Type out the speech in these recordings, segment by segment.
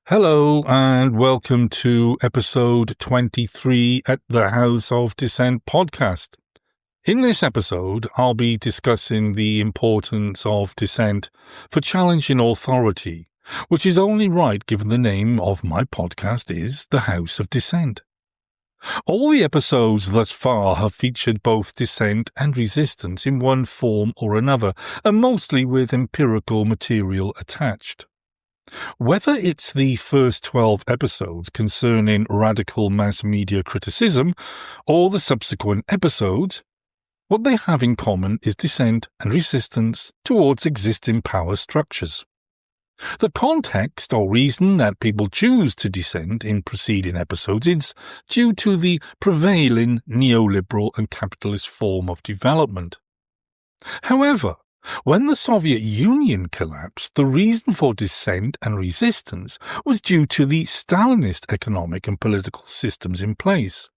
Hello and welcome to episode 23 at the House of Dissent podcast. In this episode, I'll be discussing the importance of dissent for challenging authority, which is only right given the name of my podcast is the House of Dissent. All the episodes thus far have featured both dissent and resistance in one form or another, and mostly with empirical material attached. Whether it's the first 12 episodes concerning radical mass media criticism or the subsequent episodes, what they have in common is dissent and resistance towards existing power structures. The context or reason that people choose to dissent in preceding episodes is due to the prevailing neoliberal and capitalist form of development. However, when the Soviet Union collapsed, the reason for dissent and resistance was due to the Stalinist economic and political systems in place.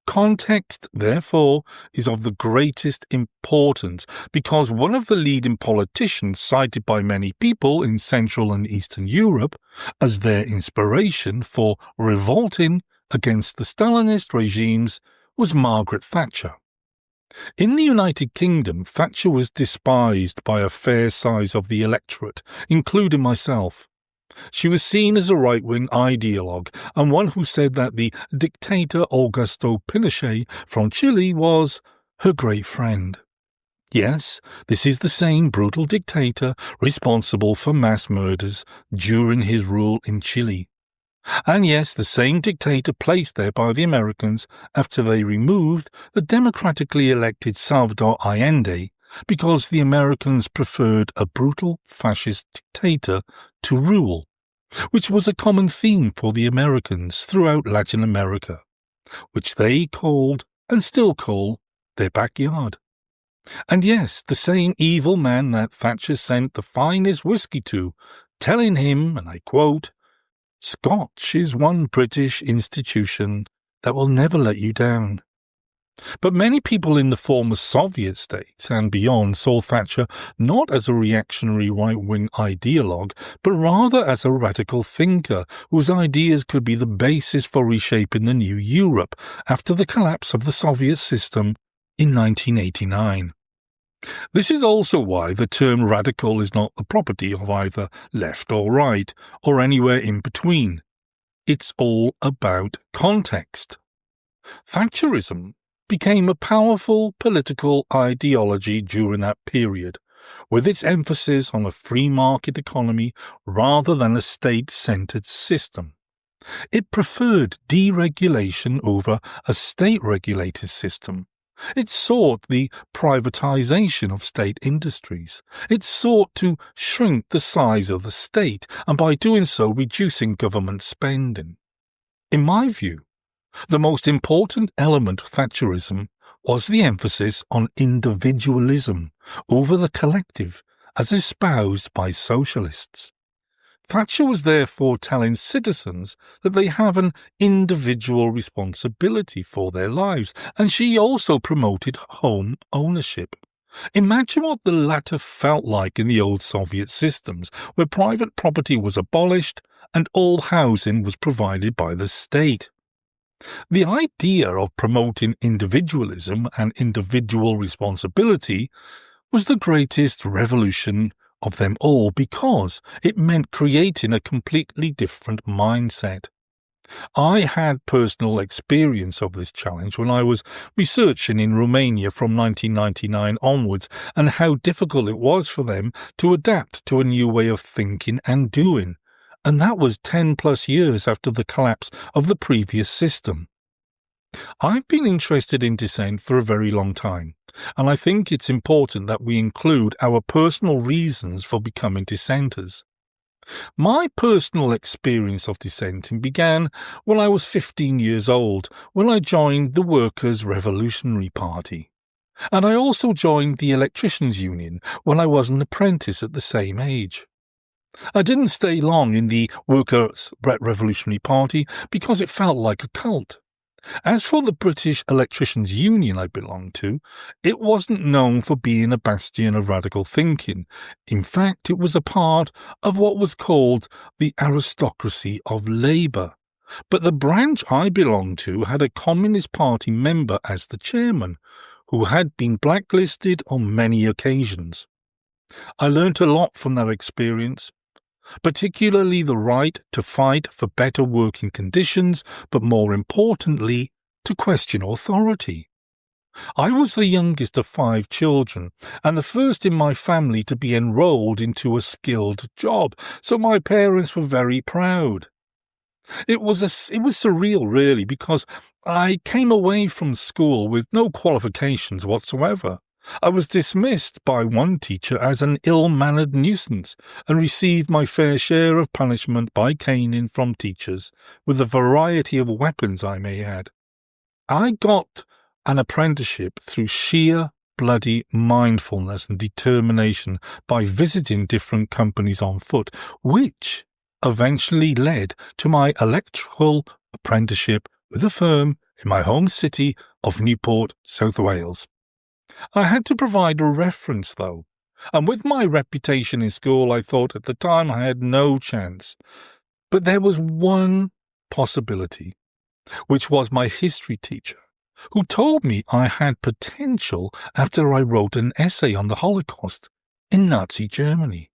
Context, therefore, is of the greatest importance because one of the leading politicians cited by many people in Central and Eastern Europe as their inspiration for revolting against the Stalinist regimes was Margaret Thatcher. In the United Kingdom, Thatcher was despised by a fair size of the electorate, including myself. She was seen as a right-wing ideologue and one who said that the dictator Augusto Pinochet from Chile was her great friend. Yes, this is the same brutal dictator responsible for mass murders during his rule in Chile. And yes, the same dictator placed there by the Americans after they removed the democratically elected Salvador Allende because the Americans preferred a brutal fascist dictator to rule, which was a common theme for the Americans throughout Latin America, which they called and still call their backyard. And yes, the same evil man that Thatcher sent the finest whiskey to, telling him, and I quote, "Scotch is one British institution that will never let you down." But many people in the former Soviet states and beyond saw Thatcher not as a reactionary right-wing ideologue, but rather as a radical thinker whose ideas could be the basis for reshaping the new Europe after the collapse of the Soviet system in 1989. This is also why the term radical is not the property of either left or right, or anywhere in between. It's all about context. Thatcherism became a powerful political ideology during that period, with its emphasis on a free market economy rather than a state-centred system. It preferred deregulation over a state-regulated system. It sought the privatization of state industries. It sought to shrink the size of the state and by doing so reducing government spending. In my view, the most important element of Thatcherism was the emphasis on individualism over the collective as espoused by socialists. Thatcher was therefore telling citizens that they have an individual responsibility for their lives, and she also promoted home ownership. Imagine what the latter felt like in the old Soviet systems, where private property was abolished and all housing was provided by the state. The idea of promoting individualism and individual responsibility was the greatest revolution of them all because it meant creating a completely different mindset. I had personal experience of this challenge when I was researching in Romania from 1999 onwards and how difficult it was for them to adapt to a new way of thinking and doing, and that was 10 plus years after the collapse of the previous system. I've been interested in dissent for a very long time, and I think it's important that we include our personal reasons for becoming dissenters. My personal experience of dissenting began when I was 15 years old, when I joined the Workers' Revolutionary Party. And I also joined the Electricians' Union when I was an apprentice at the same age. I didn't stay long in the Workers' Revolutionary Party because it felt like a cult. As for the British Electricians' Union I belonged to, it wasn't known for being a bastion of radical thinking. In fact, it was a part of what was called the aristocracy of labour. But the branch I belonged to had a Communist Party member as the chairman, who had been blacklisted on many occasions. I learnt a lot from that experience, particularly the right to fight for better working conditions, but more importantly, to question authority. I was the youngest of 5 children, and the first in my family to be enrolled into a skilled job, so my parents were very proud. It was surreal, really, because I came away from school with no qualifications whatsoever. I was dismissed by one teacher as an ill-mannered nuisance and received my fair share of punishment by caning from teachers, with a variety of weapons I may add. I got an apprenticeship through sheer bloody mindfulness and determination by visiting different companies on foot, which eventually led to my electrical apprenticeship with a firm in my home city of Newport, South Wales. I had to provide a reference, though, and with my reputation in school I thought at the time I had no chance. But there was one possibility, which was my history teacher, who told me I had potential after I wrote an essay on the Holocaust in Nazi Germany.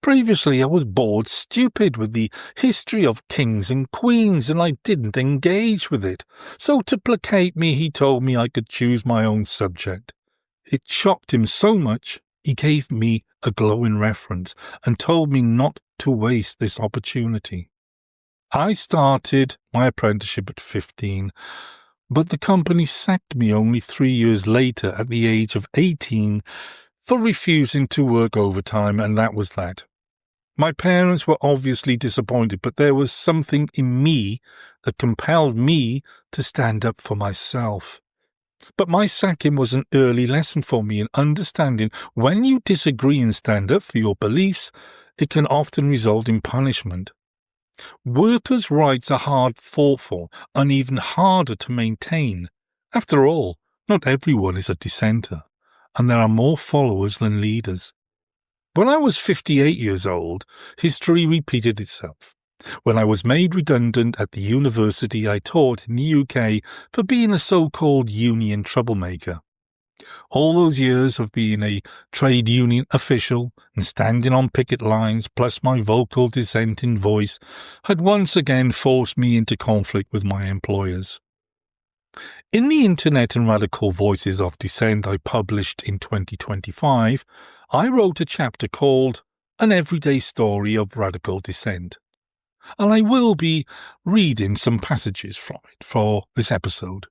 Previously I was bored stupid with the history of kings and queens, and I didn't engage with it, so to placate me he told me I could choose my own subject. It shocked him so much, he gave me a glowing reference and told me not to waste this opportunity. I started my apprenticeship at 15, but the company sacked me only 3 years later at the age of 18 for refusing to work overtime, and that was that. My parents were obviously disappointed, but there was something in me that compelled me to stand up for myself. But my sacking was an early lesson for me in understanding when you disagree and stand up for your beliefs, it can often result in punishment. Workers' rights are hard fought for and even harder to maintain. After all, not everyone is a dissenter, and there are more followers than leaders. When I was 58 years old, history repeated itself. When I was made redundant at the university I taught in the UK for being a so-called union troublemaker. All those years of being a trade union official and standing on picket lines, plus my vocal dissenting voice, had once again forced me into conflict with my employers. In the Internet and Radical Voices of Dissent I published in 2025, I wrote a chapter called An Everyday Story of Radical Dissent, and I will be reading some passages from it for this episode.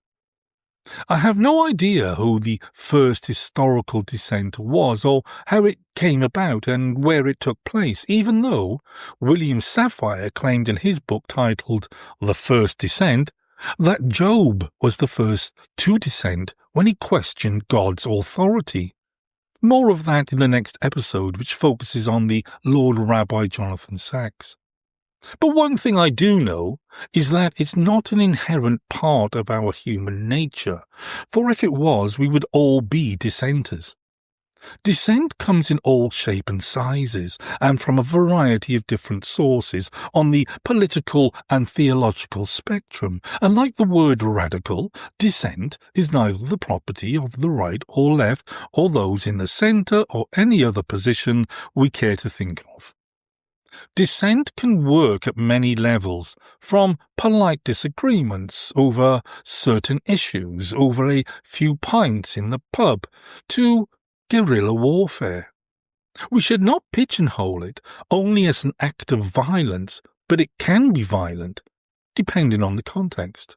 I have no idea who the first historical dissent was or how it came about and where it took place, even though William Safire claimed in his book titled The First Dissent that Job was the first to dissent when he questioned God's authority. More of that in the next episode, which focuses on the Lord Rabbi Jonathan Sacks. But one thing I do know is that it's not an inherent part of our human nature, for if it was, we would all be dissenters. Dissent comes in all shapes and sizes, and from a variety of different sources on the political and theological spectrum, and like the word radical, dissent is neither the property of the right or left, or those in the centre, or any other position we care to think of. Dissent can work at many levels, from polite disagreements over certain issues, over a few pints in the pub, to guerrilla warfare. We should not pigeonhole it only as an act of violence, but it can be violent, depending on the context.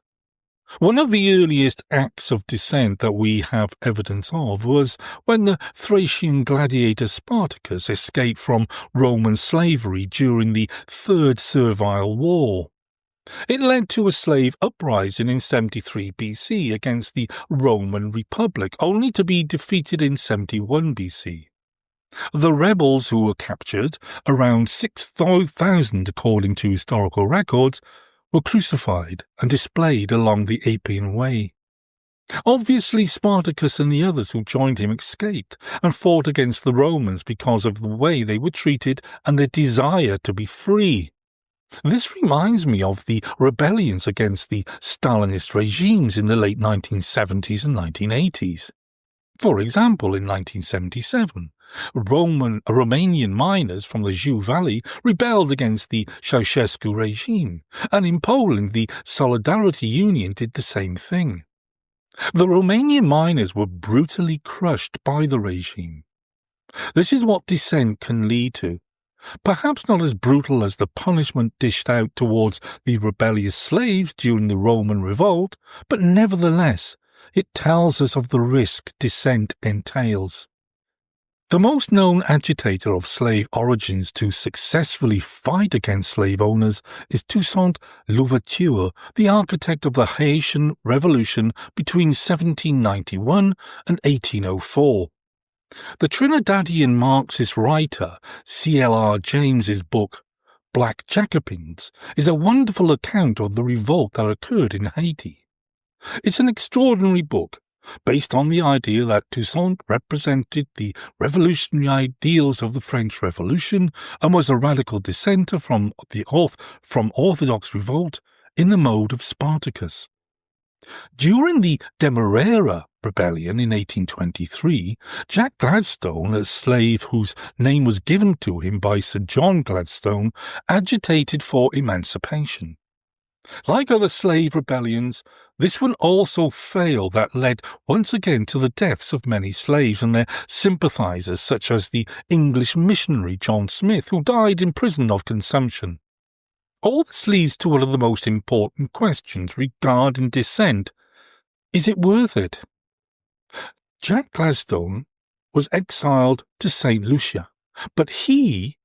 One of the earliest acts of dissent that we have evidence of was when the Thracian gladiator Spartacus escaped from Roman slavery during the Third Servile War. It led to a slave uprising in 73 BC against the Roman Republic, only to be defeated in 71 BC. The rebels, who were captured, around 6,000 according to historical records, were crucified and displayed along the Appian Way. Obviously, Spartacus and the others who joined him escaped and fought against the Romans because of the way they were treated and their desire to be free. This reminds me of the rebellions against the Stalinist regimes in the late 1970s and 1980s. For example, in 1977, Romanian miners from the Jiu Valley rebelled against the Ceausescu regime, and in Poland the Solidarity Union did the same thing. The Romanian miners were brutally crushed by the regime. This is what dissent can lead to. Perhaps not as brutal as the punishment dished out towards the rebellious slaves during the Roman revolt, but nevertheless, it tells us of the risk dissent entails. The most known agitator of slave origins to successfully fight against slave owners is Toussaint Louverture, the architect of the Haitian Revolution between 1791 and 1804. The Trinidadian Marxist writer C.L.R. James's book, Black Jacobins, is a wonderful account of the revolt that occurred in Haiti. It's an extraordinary book, based on the idea that Toussaint represented the revolutionary ideals of the French Revolution and was a radical dissenter from Orthodox revolt in the mode of Spartacus. During the Demerara Rebellion in 1823, Jack Gladstone, a slave whose name was given to him by Sir John Gladstone, agitated for emancipation. Like other slave rebellions, this one also failed that led once again to the deaths of many slaves and their sympathizers, such as the English missionary John Smith, who died in prison of consumption. All this leads to one of the most important questions regarding dissent. Is it worth it? Jack Gladstone was exiled to St. Lucia, but he,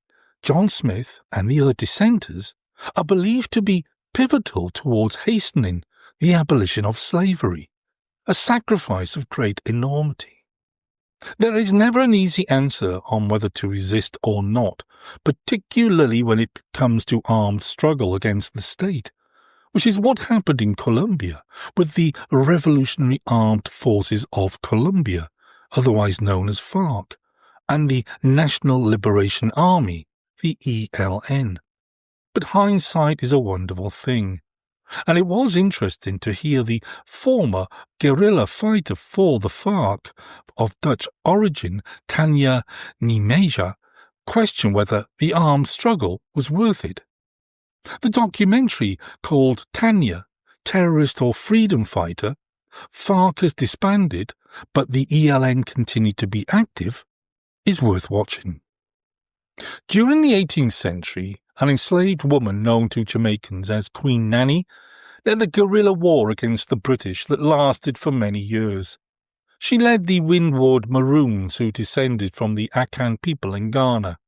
John Smith, and the other dissenters are believed to be pivotal towards hastening the abolition of slavery, a sacrifice of great enormity. There is never an easy answer on whether to resist or not, particularly when it comes to armed struggle against the state, which is what happened in Colombia with the Revolutionary Armed Forces of Colombia, otherwise known as FARC, and the National Liberation Army, the ELN. But hindsight is a wonderful thing, and it was interesting to hear the former guerrilla fighter for the FARC of Dutch origin, Tanja Niemeyer, question whether the armed struggle was worth it. The documentary called Tanja, Terrorist or Freedom Fighter, FARC has disbanded, but the ELN continued to be active, is worth watching. During the 18th century, an enslaved woman known to Jamaicans as Queen Nanny led a guerrilla war against the British that lasted for many years. She led the Windward Maroons, who descended from the Akan people in Ghana.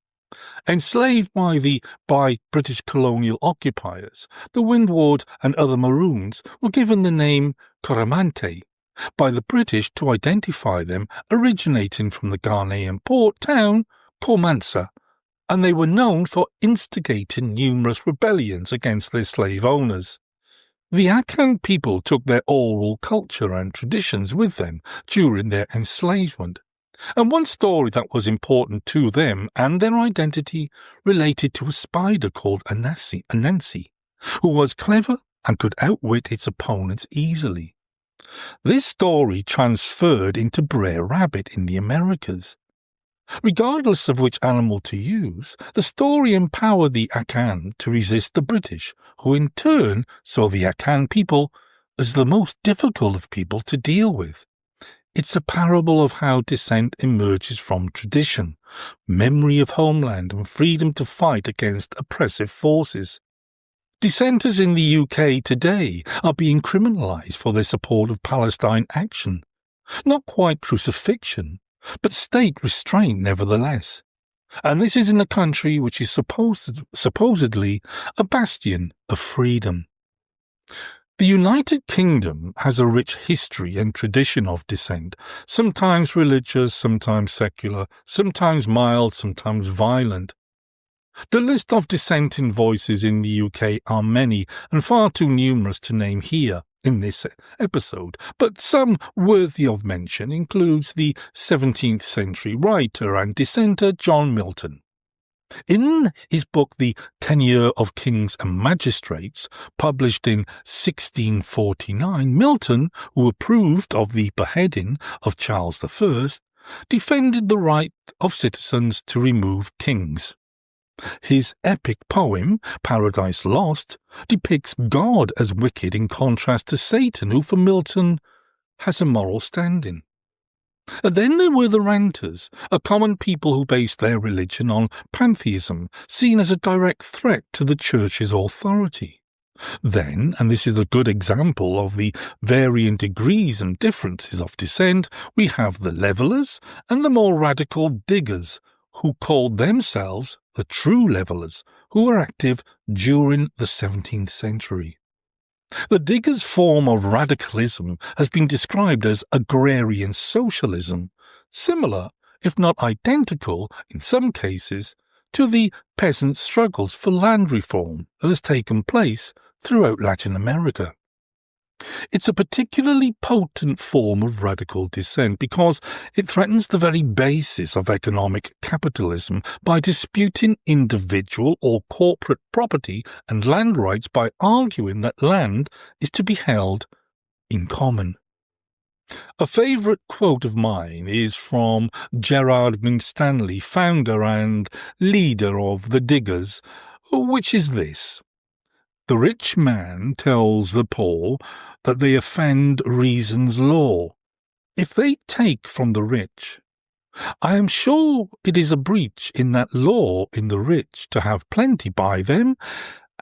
Enslaved by British colonial occupiers, the Windward and other Maroons were given the name Coromantee by the British to identify them, originating from the Ghanaian port town Kormansa, and they were known for instigating numerous rebellions against their slave owners. The Akan people took their oral culture and traditions with them during their enslavement, and one story that was important to them and their identity related to a spider called Anansi, who was clever and could outwit its opponents easily. This story transferred into Brer Rabbit in the Americas. Regardless of which animal to use, the story empowered the Akan to resist the British, who in turn saw the Akan people as the most difficult of people to deal with. It's a parable of how dissent emerges from tradition, memory of homeland and freedom to fight against oppressive forces. Dissenters in the UK today are being criminalised for their support of Palestine action. Not quite crucifixion, but state restraint nevertheless. And this is in a country which is supposedly a bastion of freedom. The United Kingdom has a rich history and tradition of dissent, sometimes religious, sometimes secular, sometimes mild, sometimes violent. The list of dissenting voices in the UK are many and far too numerous to name here in this episode, but some worthy of mention includes the 17th century writer and dissenter John Milton. In his book The Tenure of Kings and Magistrates, published in 1649, Milton, who approved of the beheading of Charles I, defended the right of citizens to remove kings. His epic poem, Paradise Lost, depicts God as wicked in contrast to Satan, who for Milton has a moral standing. And then there were the ranters, a common people who based their religion on pantheism, seen as a direct threat to the church's authority. Then, and this is a good example of the varying degrees and differences of dissent, we have the levellers and the more radical diggers, who called themselves the true levellers, who were active during the 17th century. The diggers' form of radicalism has been described as agrarian socialism, similar, if not identical, in some cases, to the peasant struggles for land reform that has taken place throughout Latin America. It's a particularly potent form of radical dissent because it threatens the very basis of economic capitalism by disputing individual or corporate property and land rights by arguing that land is to be held in common. A favourite quote of mine is from Gerard Winstanley, founder and leader of the Diggers, which is this: "The rich man tells the poor that they offend reason's law. If they take from the rich, I am sure it is a breach in that law in the rich to have plenty by them,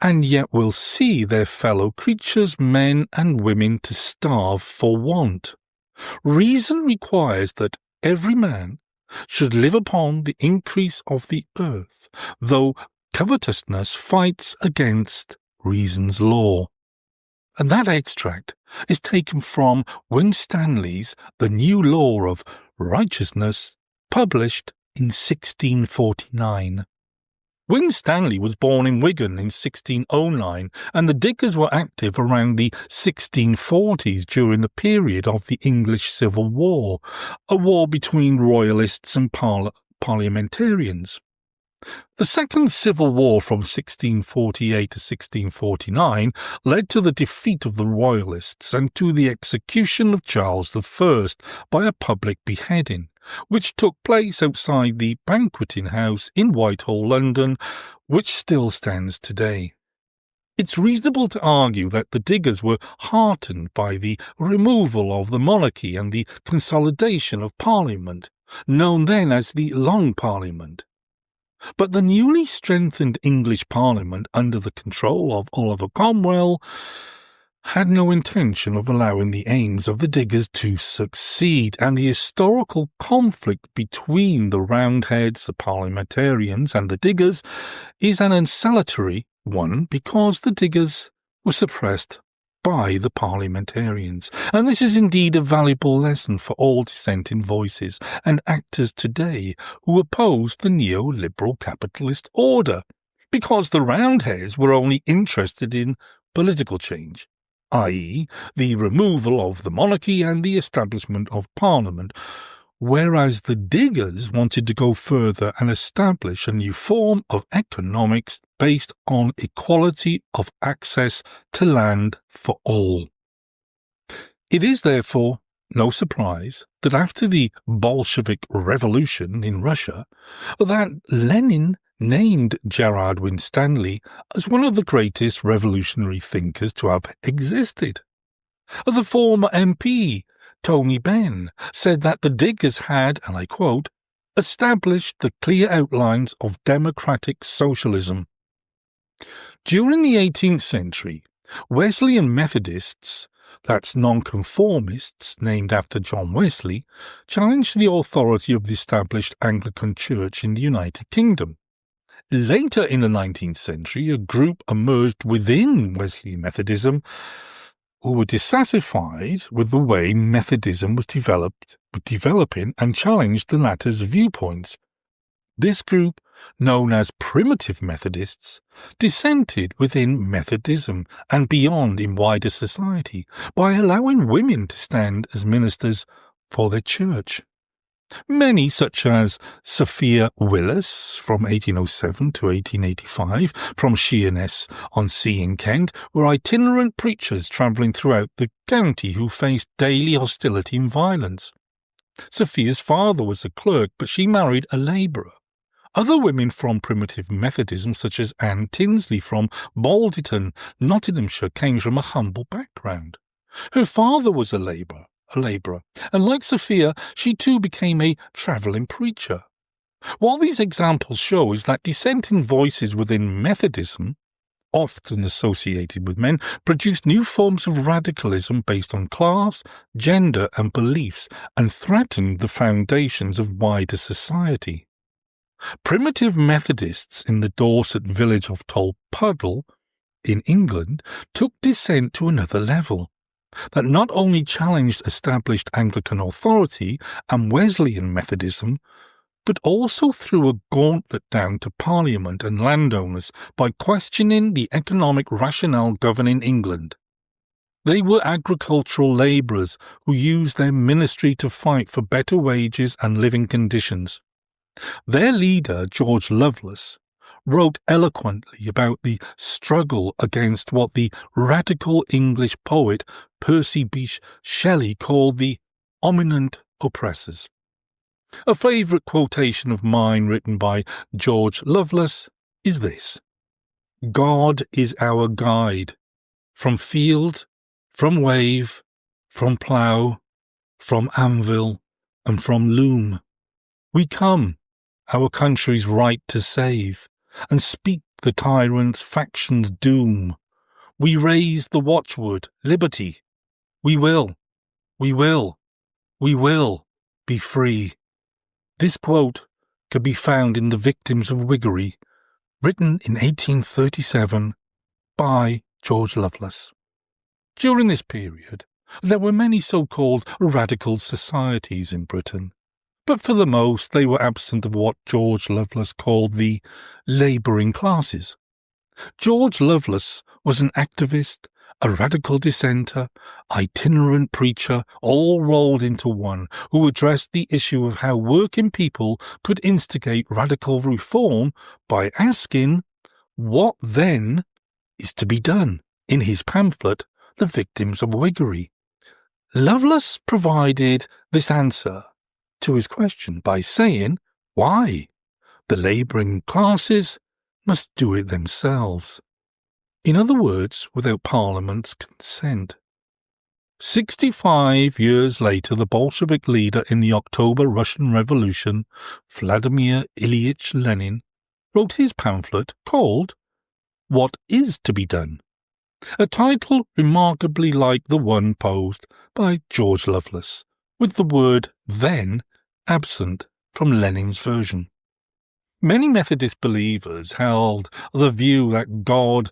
and yet will see their fellow creatures, men and women, to starve for want. Reason requires that every man should live upon the increase of the earth, though covetousness fights against reason's law." And that extract is taken from Winstanley's The New Law of Righteousness, published in 1649. Winstanley was born in Wigan in 1609, and the Diggers were active around the 1640s during the period of the English Civil War, a war between royalists and parliamentarians. The Second Civil War from 1648 to 1649 led to the defeat of the Royalists and to the execution of Charles I by a public beheading, which took place outside the Banqueting House in Whitehall, London, which still stands today. It's reasonable to argue that the Diggers were heartened by the removal of the monarchy and the consolidation of Parliament, known then as the Long Parliament. But the newly strengthened English Parliament under the control of Oliver Cromwell had no intention of allowing the aims of the Diggers to succeed, and the historical conflict between the Roundheads, the parliamentarians, and the Diggers is an unsalutary one because the Diggers were suppressed by the parliamentarians. And this is indeed a valuable lesson for all dissenting voices and actors today who oppose the neoliberal capitalist order, because the Roundheads were only interested in political change, i.e. the removal of the monarchy and the establishment of Parliament, whereas the Diggers wanted to go further and establish a new form of economics based on equality of access to land for all. It is therefore no surprise that after the Bolshevik Revolution in Russia, that Lenin named Gerard Winstanley as one of the greatest revolutionary thinkers to have existed. The former MP Tony Benn said that the Diggers had, and I quote, established the clear outlines of democratic socialism. During the 18th century, Wesleyan Methodists, that's nonconformists named after John Wesley, challenged the authority of the established Anglican Church in the United Kingdom. Later in the 19th century, a group emerged within Wesleyan Methodism who were dissatisfied with the way Methodism was developing and challenged the latter's viewpoints. This group, known as Primitive Methodists, dissented within Methodism and beyond in wider society by allowing women to stand as ministers for their church. Many, such as Sophia Willis from 1807 to 1885 from Sheerness on Sea in Kent, were itinerant preachers travelling throughout the county who faced daily hostility and violence. Sophia's father was a clerk, but she married a labourer. Other women from Primitive Methodism, such as Anne Tinsley from Balderton, Nottinghamshire, came from a humble background. Her father was a labourer, and like Sophia, she too became a travelling preacher. What these examples show is that dissenting voices within Methodism, often associated with men, produced new forms of radicalism based on class, gender and beliefs, and threatened the foundations of wider society. Primitive Methodists in the Dorset village of Tolpuddle in England took dissent to another level, that not only challenged established Anglican authority and Wesleyan Methodism, but also threw a gauntlet down to Parliament and landowners by questioning the economic rationale governing England. They were agricultural labourers who used their ministry to fight for better wages and living conditions. Their leader, George Lovelace, wrote eloquently about the struggle against what the radical English poet Percy Bysshe Shelley called the ominent oppressors. A favourite quotation of mine written by George Lovelace is this: "God is our guide, from field, from wave, from plough, from anvil, and from loom. We come, our country's right to save, and speak the tyrant's faction's doom. We raise the watchword, liberty. We will be free." This quote can be found in The Victims of Whiggery, written in 1837 by George Lovelace. During this period, there were many so-called radical societies in Britain, but for the most they were absent of what George Lovelace called the labouring classes. George Lovelace was an activist, a radical dissenter, itinerant preacher, all rolled into one, who addressed the issue of how working people could instigate radical reform by asking, what then is to be done, in his pamphlet, The Victims of Whiggery. Lovelace provided this answer to his question by saying, why? The labouring classes must do it themselves. In other words, without Parliament's consent. 65 years later, the Bolshevik leader in the October Russian Revolution, Vladimir Ilyich Lenin, wrote his pamphlet called What is to be Done? A title remarkably like the one posed by George Lovelace, with the word then absent from Lenin's version. Many Methodist believers held the view that God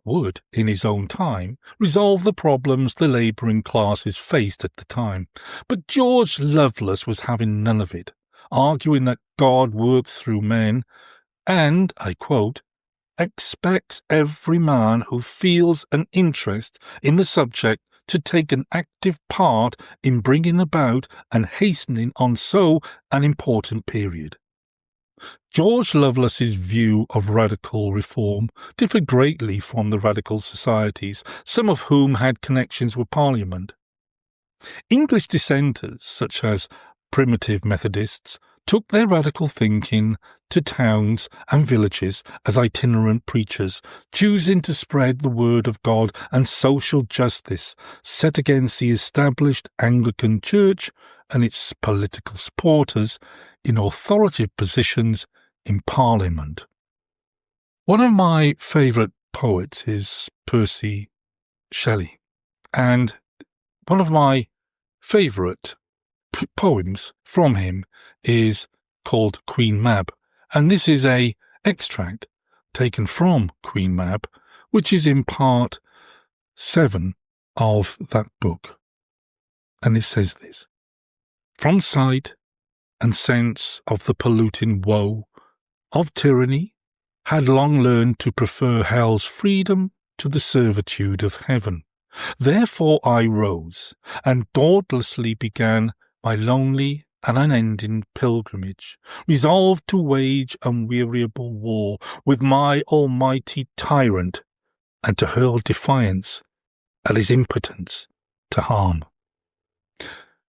would, in his own time, resolve the problems the labouring classes faced at the time. But George Lovelace was having none of it, arguing that God works through men and, I quote, expects every man who feels an interest in the subject to take an active part in bringing about and hastening on so an important period. George Lovelace's view of radical reform differed greatly from the radical societies, some of whom had connections with Parliament. English dissenters, such as Primitive Methodists, took their radical thinking to towns and villages as itinerant preachers, choosing to spread the word of God and social justice set against the established Anglican Church and its political supporters in authoritative positions in Parliament. One of my favourite poets is Percy Shelley, and one of my favourite poems from him is called Queen Mab, and this is a extract taken from Queen Mab, which is in part 7 of that book. And it says this: From sight and sense of the polluting woe of tyranny, had long learned to prefer hell's freedom to the servitude of heaven. Therefore I rose, and dauntlessly began my lonely and unending pilgrimage, resolved to wage unweariable war with my almighty tyrant, and to hurl defiance at his impotence to harm.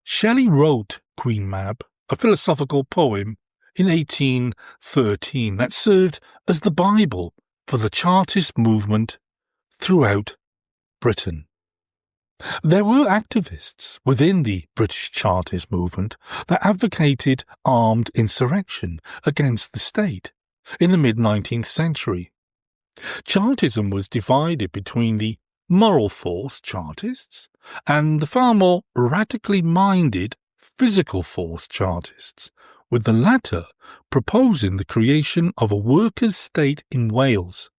Shelley wrote Queen Mab, a philosophical poem, in 1813 that served as the Bible for the Chartist movement throughout Britain. There were activists within the British Chartist movement that advocated armed insurrection against the state in the mid-19th century. Chartism was divided between the moral force Chartists and the far more radically minded physical force Chartists, with the latter proposing the creation of a workers' state in Wales.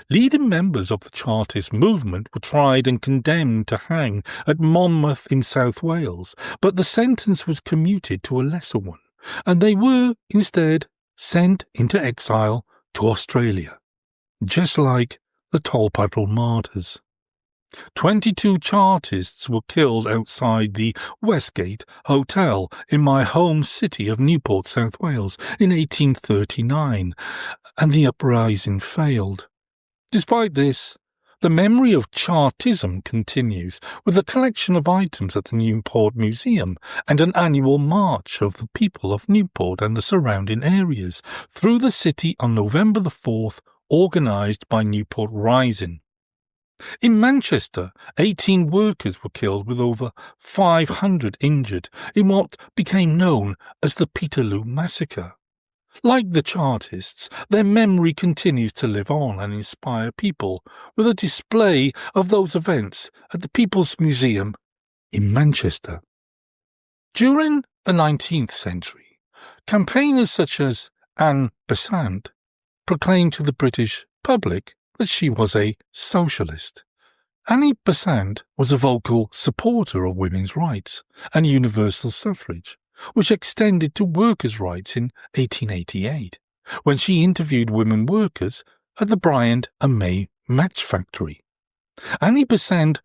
Leading members of the Chartist movement were tried and condemned to hang at Monmouth in South Wales, but the sentence was commuted to a lesser one, and they were, instead, sent into exile to Australia, just like the Tolpuddle martyrs. 22 Chartists were killed outside the Westgate Hotel in my home city of Newport, South Wales, in 1839, and the uprising failed. Despite this, the memory of Chartism continues, with a collection of items at the Newport Museum and an annual march of the people of Newport and the surrounding areas through the city on November the 4th, organised by Newport Rising. In Manchester, 18 workers were killed with over 500 injured in what became known as the Peterloo Massacre. Like the Chartists, their memory continues to live on and inspire people with a display of those events at the People's Museum in Manchester. During the 19th century, campaigners such as Anne Besant proclaimed to the British public that she was a socialist. Annie Besant was a vocal supporter of women's rights and universal suffrage, which extended to workers' rights in 1888, when she interviewed women workers at the Bryant and May Match Factory. Annie Besant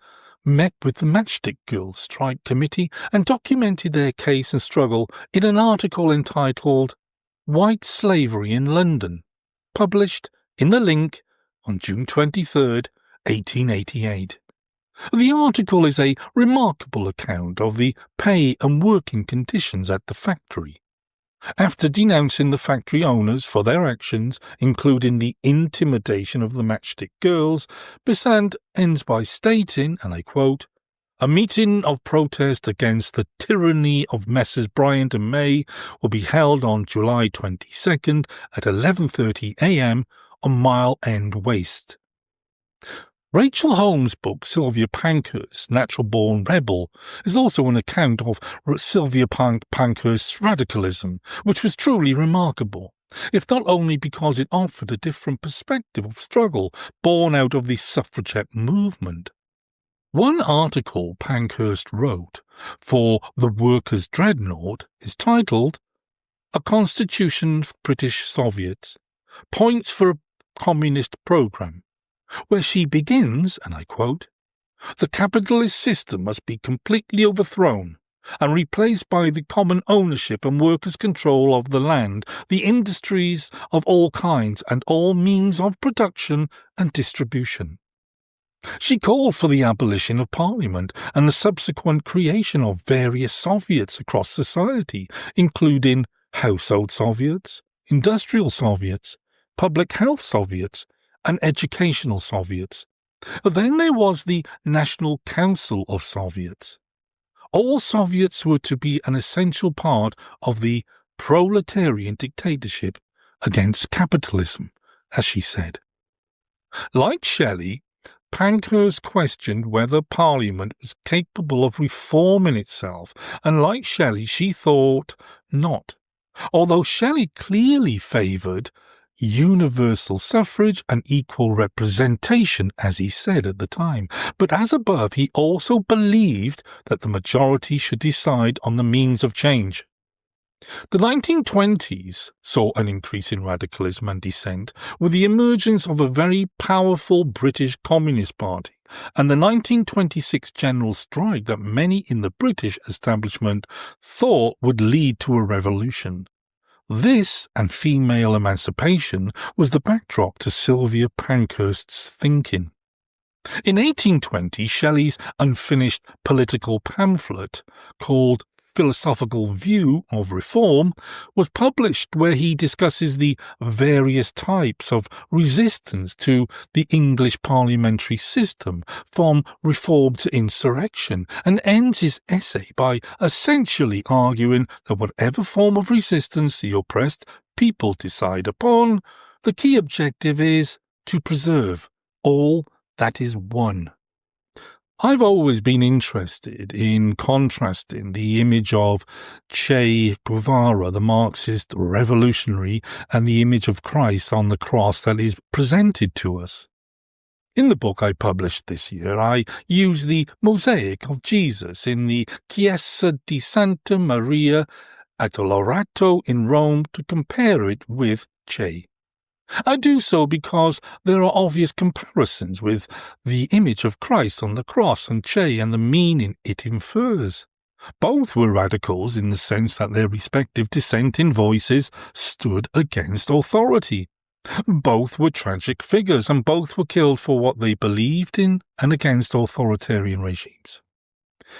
met with the Matchstick Girls Strike Committee and documented their case and struggle in an article entitled White Slavery in London, published in The Link on June 23, 1888. The article is a remarkable account of the pay and working conditions at the factory. After denouncing the factory owners for their actions, including the intimidation of the Matchstick Girls, Besant ends by stating, and I quote, "A meeting of protest against the tyranny of Messrs. Bryant and May will be held on July 22nd at 11:30 a.m. on Mile End Waste." Rachel Holmes' book Sylvia Pankhurst's Natural-Born Rebel is also an account of Sylvia Pankhurst's radicalism, which was truly remarkable, if not only because it offered a different perspective of struggle born out of the suffragette movement. One article Pankhurst wrote for the Workers' Dreadnought is titled A Constitution for British Soviets, Points for a Communist Programme, where she begins, and I quote, "The capitalist system must be completely overthrown and replaced by the common ownership and workers' control of the land, the industries of all kinds and all means of production and distribution." She called for the abolition of Parliament and the subsequent creation of various Soviets across society, including household Soviets, industrial Soviets, public health Soviets, and educational Soviets. Then there was the National Council of Soviets. All Soviets were to be an essential part of the proletarian dictatorship against capitalism, as she said. Like Shelley, Pankhurst questioned whether Parliament was capable of reforming itself, and like Shelley, she thought not, although Shelley clearly favoured universal suffrage and equal representation, as he said at the time. But as above, he also believed that the majority should decide on the means of change. The 1920s saw an increase in radicalism and dissent with the emergence of a very powerful British Communist Party and the 1926 general strike that many in the British establishment thought would lead to a revolution. This and female emancipation was the backdrop to Sylvia Pankhurst's thinking. In 1820, Shelley's unfinished political pamphlet, called Philosophical View of Reform, was published, where he discusses the various types of resistance to the English parliamentary system, from reform to insurrection, and ends his essay by essentially arguing that whatever form of resistance the oppressed people decide upon, the key objective is to preserve all that is one. I've always been interested in contrasting the image of Che Guevara, the Marxist revolutionary, and the image of Christ on the cross that is presented to us. In the book I published this year, I use the mosaic of Jesus in the Chiesa di Santa Maria at Lorato in Rome to compare it with Che. I do so because there are obvious comparisons with the image of Christ on the cross and Che and the meaning it infers. Both were radicals in the sense that their respective dissenting voices stood against authority. Both were tragic figures, and both were killed for what they believed in and against authoritarian regimes.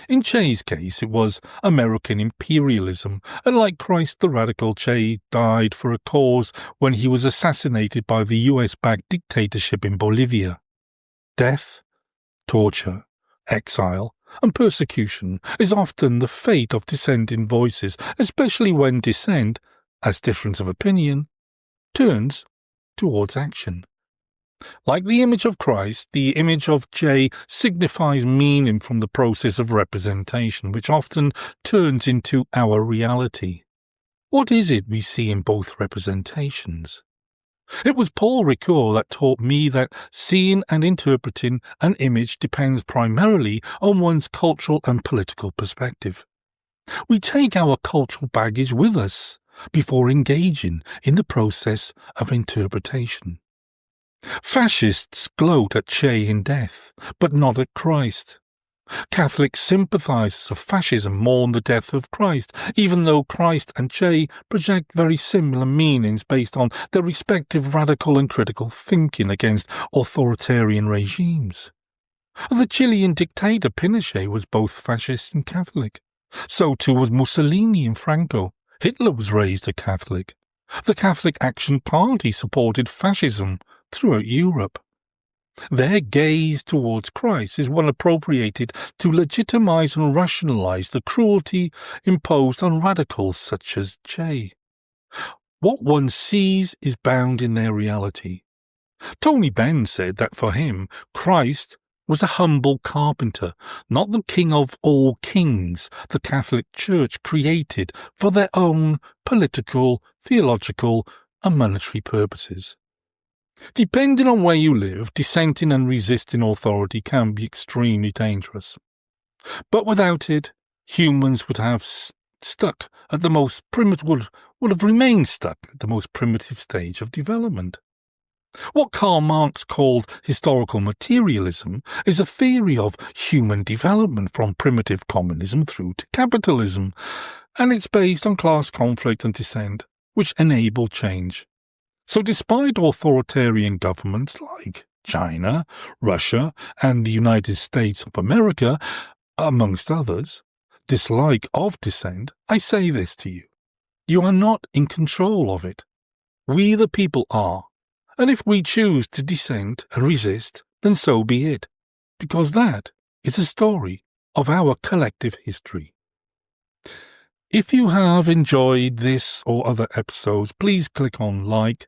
In Che's case, it was American imperialism, and like Christ the radical, Che died for a cause when he was assassinated by the US-backed dictatorship in Bolivia. Death, torture, exile, and persecution is often the fate of dissenting voices, especially when dissent, as difference of opinion, turns towards action. Like the image of Christ, the image of Che signifies meaning from the process of representation, which often turns into our reality. What is it we see in both representations? It was Paul Ricoeur that taught me that seeing and interpreting an image depends primarily on one's cultural and political perspective. We take our cultural baggage with us before engaging in the process of interpretation. Fascists gloat at Che in death, but not at Christ. Catholic sympathizers of fascism mourn the death of Christ, even though Christ and Che project very similar meanings based on their respective radical and critical thinking against authoritarian regimes. The Chilean dictator Pinochet was both fascist and Catholic. So too was Mussolini and Franco. Hitler was raised a Catholic. The Catholic Action Party supported fascism throughout Europe. Their gaze towards Christ is one appropriated to legitimize and rationalize the cruelty imposed on radicals such as Che. What one sees is bound in their reality. Tony Benn said that for him, Christ was a humble carpenter, not the king of all kings the Catholic Church created for their own political, theological, and monetary purposes. Depending on where you live, dissenting and resisting authority can be extremely dangerous. But without it, humans would have stuck at the most primitive, would have remained stuck at the most primitive stage of development. What Karl Marx called historical materialism is a theory of human development from primitive communism through to capitalism, and it's based on class conflict and dissent, which enable change. So despite authoritarian governments like China, Russia, and the United States of America, amongst others, dislike of dissent, I say this to you. You are not in control of it. We the people are. And if we choose to dissent and resist, then so be it, because that is a story of our collective history. If you have enjoyed this or other episodes, please click on like,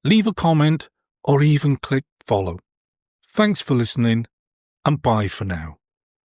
leave a comment, or even click follow. Thanks for listening, and bye for now.